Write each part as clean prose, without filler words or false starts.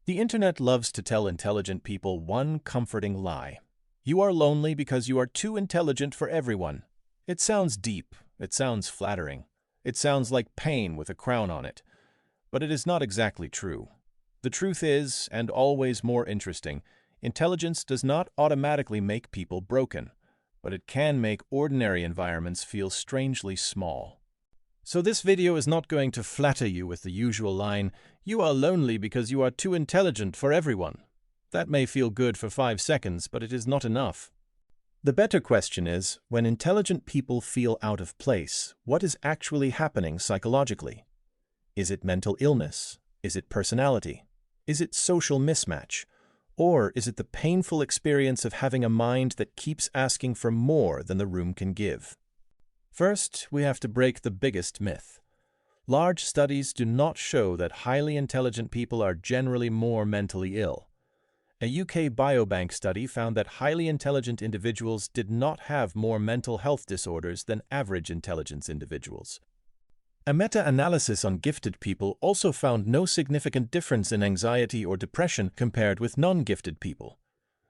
The internet loves to tell intelligent people one comforting lie. You are lonely because you are too intelligent for everyone. It sounds deep. It sounds flattering. It sounds like pain with a crown on it. But it is not exactly true. The truth is, and always more interesting, intelligence does not automatically make people broken, but it can make ordinary environments feel strangely small. So this video is not going to flatter you with the usual line, "You are lonely because you are too intelligent for everyone." That may feel good for 5 seconds, but it is not enough. The better question is, when intelligent people feel out of place, what is actually happening psychologically? Is it mental illness? Is it personality? Is it social mismatch? Or is it the painful experience of having a mind that keeps asking for more than the room can give? First, we have to break the biggest myth. Large studies do not show that highly intelligent people are generally more mentally ill. A UK biobank study found that highly intelligent individuals did not have more mental health disorders than average intelligence individuals. A meta-analysis on gifted people also found no significant difference in anxiety or depression compared with non-gifted people.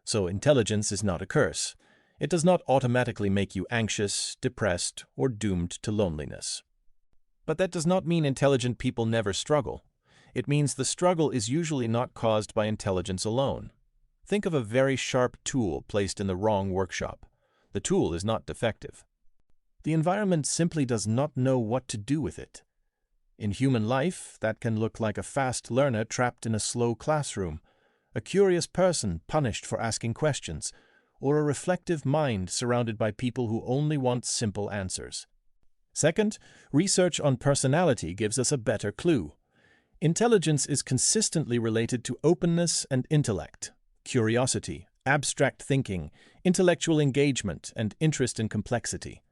So intelligence is not a curse. It does not automatically make you anxious, depressed, or doomed to loneliness. But that does not mean intelligent people never struggle. It means the struggle is usually not caused by intelligence alone. Think of a very sharp tool placed in the wrong workshop. The tool is not defective. The environment simply does not know what to do with it. In human life, that can look like a fast learner trapped in a slow classroom, a curious person punished for asking questions, or a reflective mind surrounded by people who only want simple answers. Second, research on personality gives us a better clue. Intelligence is consistently related to openness and intellect, curiosity, abstract thinking, intellectual engagement, and interest in complexity.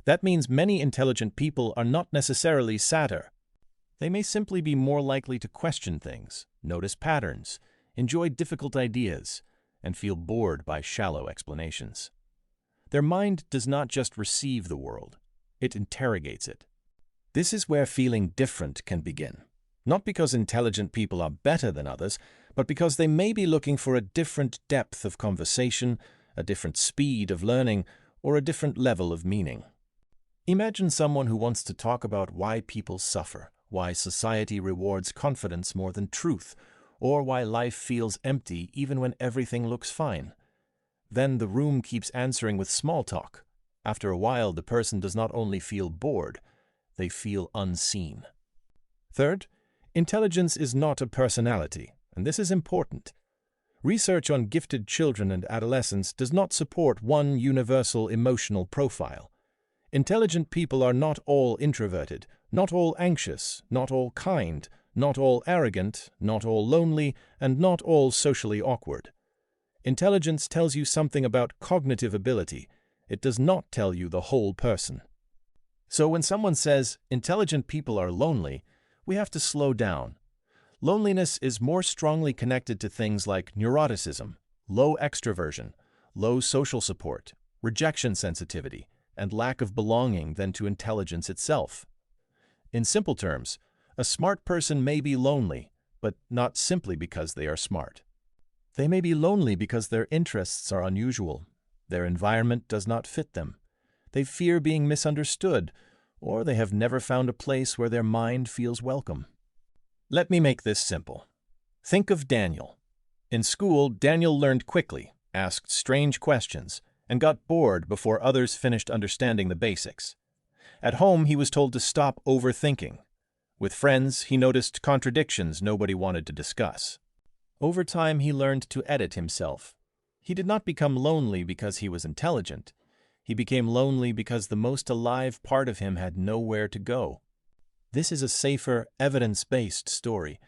That means many intelligent people are not necessarily sadder. They may simply be more likely to question things, notice patterns, enjoy difficult ideas, and feel bored by shallow explanations. Their mind does not just receive the world, it interrogates it. This is where feeling different can begin. Not because intelligent people are better than others, but because they may be looking for a different depth of conversation, a different speed of learning, or a different level of meaning. Imagine someone who wants to talk about why people suffer, why society rewards confidence more than truth, or why life feels empty even when everything looks fine. Then the room keeps answering with small talk. After a while, the person does not only feel bored, they feel unseen. Third, intelligence is not a personality, and this is important. Research on gifted children and adolescents does not support one universal emotional profile. Intelligent people are not all introverted, not all anxious, not all kind, not all arrogant, not all lonely, and not all socially awkward. Intelligence tells you something about cognitive ability. It does not tell you the whole person. So when someone says, intelligent people are lonely, we have to slow down. Loneliness is more strongly connected to things like neuroticism, low extroversion, low social support, rejection sensitivity, and lack of belonging than to intelligence itself. In simple terms, a smart person may be lonely, but not simply because they are smart. They may be lonely because their interests are unusual, their environment does not fit them, they fear being misunderstood, or they have never found a place where their mind feels welcome. Let me make this simple. Think of Daniel. In school, Daniel learned quickly, asked strange questions, and got bored before others finished understanding the basics. At home, he was told to stop overthinking. With friends, he noticed contradictions nobody wanted to discuss. Over time, he learned to edit himself. He did not become lonely because he was intelligent. He became lonely because the most alive part of him had nowhere to go. This is a safer, evidence-based story.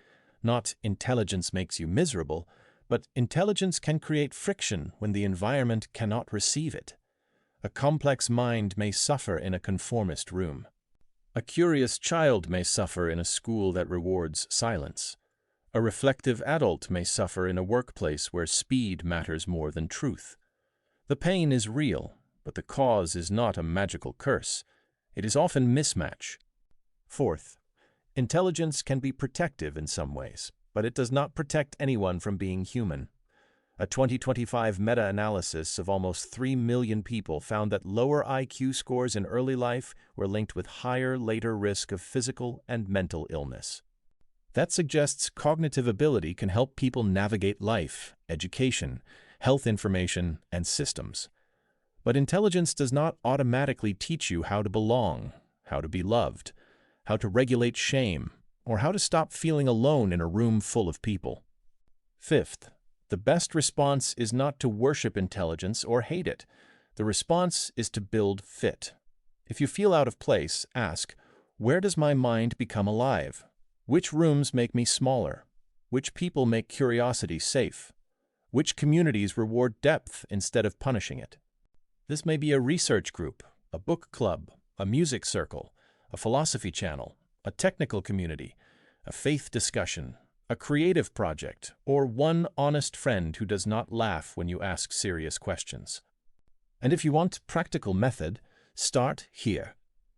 Not intelligence makes you miserable, but intelligence can create friction when the environment cannot receive it. A complex mind may suffer in a conformist room. A curious child may suffer in a school that rewards silence. A reflective adult may suffer in a workplace where speed matters more than truth. The pain is real, but the cause is not a magical curse. It is often mismatch. Fourth, intelligence can be protective in some ways. but it does not protect anyone from being human. A 2025 meta-analysis of almost 3 million people found that lower IQ scores in early life were linked with higher later risk of physical and mental illness. That suggests cognitive ability can help people navigate life, education, health information, and systems. But intelligence does not automatically teach you how to belong, how to be loved, how to regulate shame, or how to stop feeling alone in a room full of people. Fifth, the best response is not to worship intelligence or hate it. The response is to build fit. If you feel out of place, ask, where does my mind become alive? Which rooms make me smaller? Which people make curiosity safe? Which communities reward depth instead of punishing it? This may be a research group, a book club, a music circle, a philosophy channel, a technical community, a faith discussion, a creative project, or one honest friend who does not laugh when you ask serious questions. And if you want practical method, start here.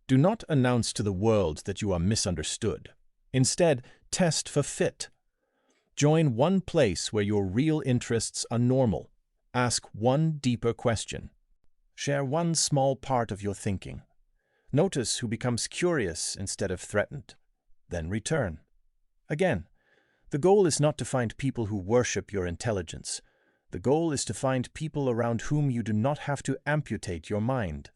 Do not announce to the world that you are misunderstood. Instead, test for fit. Join one place where your real interests are normal. Ask one deeper question. Share one small part of your thinking. Notice who becomes curious instead of threatened. Then return. Again, the goal is not to find people who worship your intelligence. The goal is to find people around whom you do not have to amputate your mind.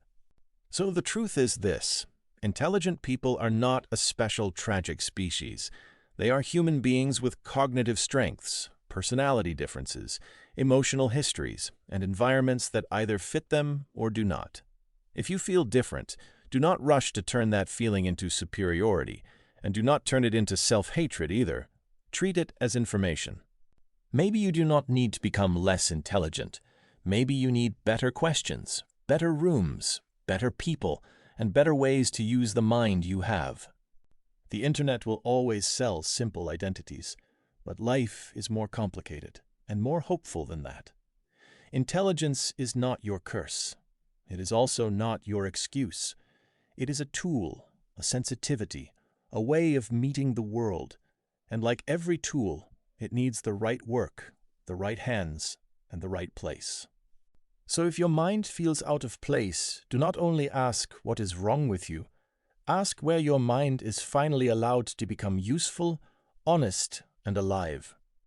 So the truth is this: intelligent people are not a special tragic species. They are human beings with cognitive strengths, personality differences, emotional histories, and environments that either fit them or do not. If you feel different, do not rush to turn that feeling into superiority, and do not turn it into self-hatred either. Treat it as information. Maybe you do not need to become less intelligent. Maybe you need better questions, better rooms, better people, and better ways to use the mind you have. The internet will always sell simple identities, but life is more complicated and more hopeful than that. Intelligence is not your curse. It is also not your excuse. It is a tool, a sensitivity, a way of meeting the world. And like every tool, it needs the right work, the right hands, and the right place. So if your mind feels out of place, do not only ask what is wrong with you. Ask where your mind is finally allowed to become useful, honest, and alive.